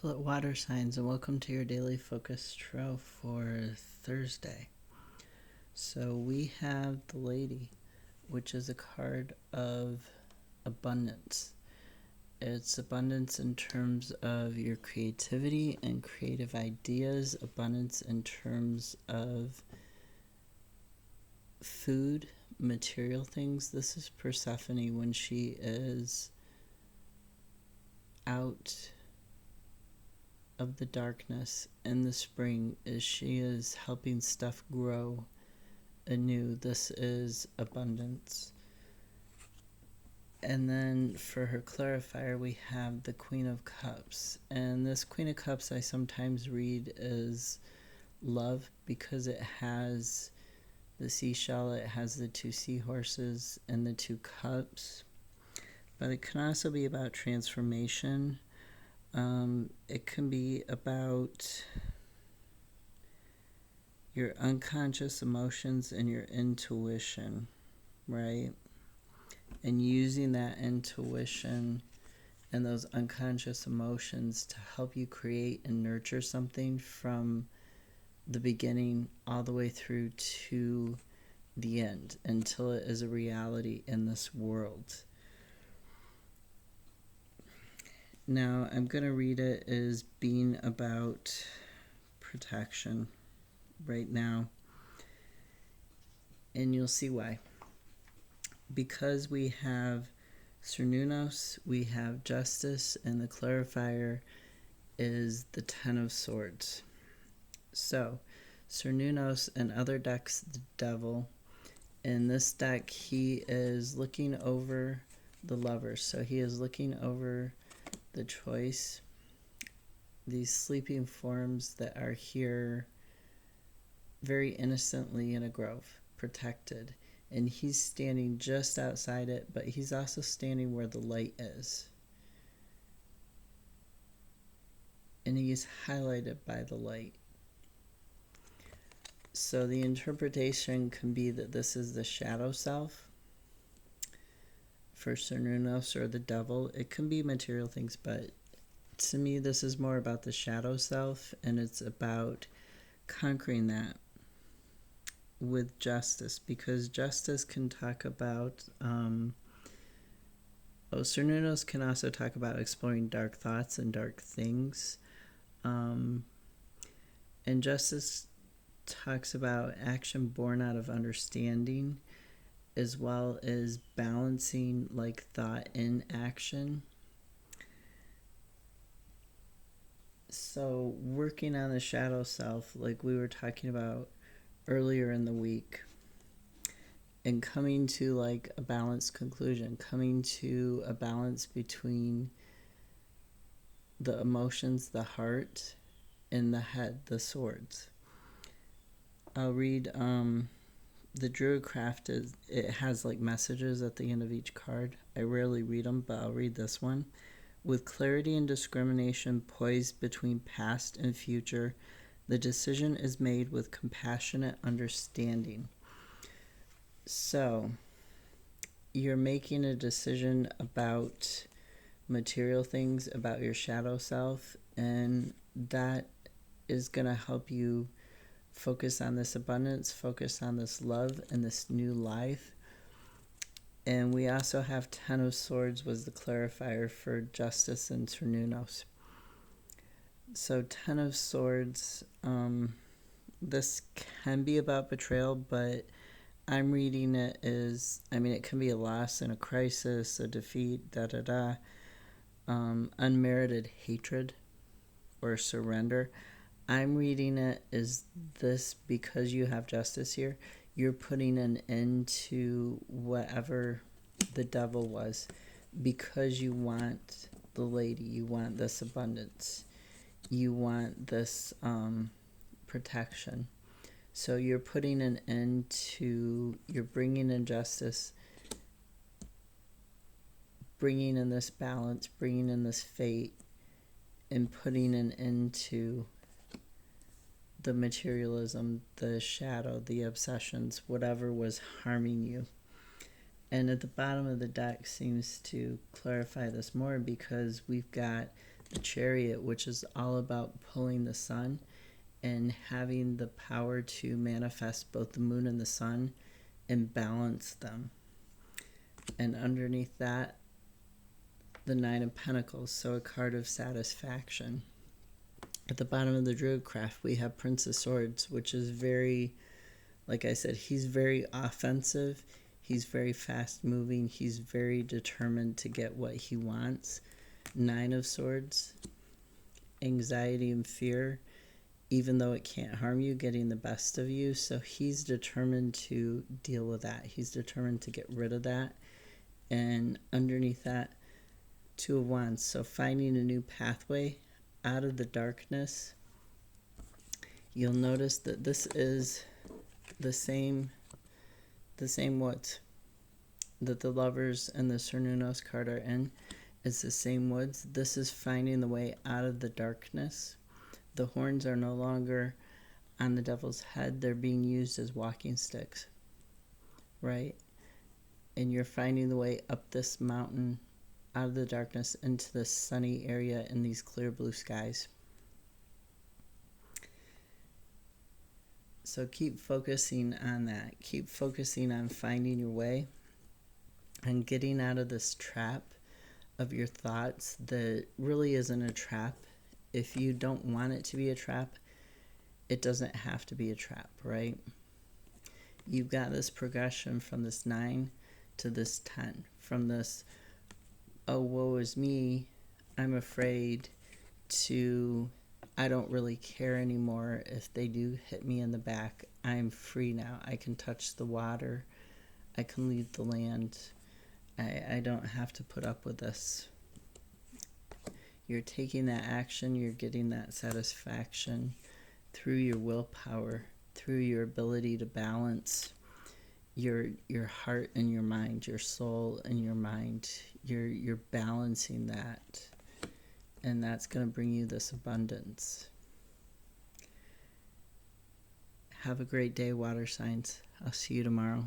Hello, water signs, and welcome to your daily focus tarot for Thursday. So we have the Lady, which is a card of abundance. It's abundance in terms of your creativity and creative ideas, abundance in terms of food, material things. This is Persephone when she is out of the darkness in the spring, as she is helping stuff grow anew. This is abundance. And then for her clarifier, we have the Queen of Cups. And this Queen of Cups I sometimes read as love, because it has the seashell, it has the two seahorses and the two cups. But it can also be about transformation. It can be about your unconscious emotions and your intuition, right? And using that intuition and those unconscious emotions to help you create and nurture something from the beginning all the way through to the end until it is a reality in this world. Now, I'm going to read it as being about protection right now, and you'll see why. Because we have Cernunnos, we have Justice, and the clarifier is the Ten of Swords. So, Cernunnos and other decks, the Devil. In this deck, he is looking over the Lovers. So he is looking over the choice, these sleeping forms that are here very innocently in a grove, protected. And he's standing just outside it, but he's also standing where the light is. And he's highlighted by the light. So the interpretation can be that this is the shadow self for Cernunnos, or the Devil. It can be material things, but to me this is more about the shadow self, and it's about conquering that with Justice, because Justice can talk about Cernunnos can also talk about exploring dark thoughts and dark things, and Justice talks about action born out of understanding, as well as balancing like thought and action. So working on the shadow self, like we were talking about earlier in the week, and coming to like a balanced conclusion, coming to a balance between the emotions, the heart, and the head, the swords. I'll read the Druidcraft. It has like messages at the end of each card. I rarely read them, but I'll read this one. With clarity and discrimination poised between past and future, the decision is made with compassionate understanding. So, you're making a decision about material things, about your shadow self, and that is going to help you focus on this abundance, focus on this love and this new life. And we also have Ten of Swords was the clarifier for Justice and Cernunnos. So Ten of Swords, this can be about betrayal, but I'm reading it as, it can be a loss and a crisis, a defeat, unmerited hatred or surrender. I'm reading it as this, because you have Justice here, you're putting an end to whatever the Devil was, because you want the Lady, you want this abundance, you want this protection. So you're putting an end to, you're bringing in justice, bringing in this balance, bringing in this fate, and putting an end to the materialism, the shadow, the obsessions, whatever was harming you. And at the bottom of the deck seems to clarify this more, because we've got the Chariot, which is all about pulling the sun and having the power to manifest both the moon and the sun and balance them. And underneath that, the Nine of Pentacles, so a card of satisfaction. At the bottom of the Druidcraft, we have Prince of Swords, which is very, like I said, he's very offensive. He's very fast moving. He's very determined to get what he wants. Nine of Swords, anxiety and fear, even though it can't harm you, getting the best of you. So he's determined to deal with that. He's determined to get rid of that. And underneath that, Two of Wands. So finding a new pathway out of the darkness. You'll notice that this is the same woods that the Lovers and the Cernunnos card are in. It's the same woods. This is finding the way out of the darkness. The horns are no longer on the devil's head. They're being used as walking sticks, right? And you're finding the way up this mountain out of the darkness into the sunny area in these clear blue skies. So keep focusing on that. Keep focusing on finding your way and getting out of this trap of your thoughts that really isn't a trap. If you don't want it to be a trap, it doesn't have to be a trap, right? You've got this progression from this 9 to this 10. From this, oh, woe is me, I'm afraid, to I don't really care anymore if they do hit me in the back. I'm free now. I can touch the water. I can leave the land. I don't have to put up with this. You're taking that action. You're getting that satisfaction through your willpower, through your ability to balance your heart and your mind, your soul and your mind. You're balancing that. And that's going to bring you this abundance. Have a great day, water signs. I'll see you tomorrow.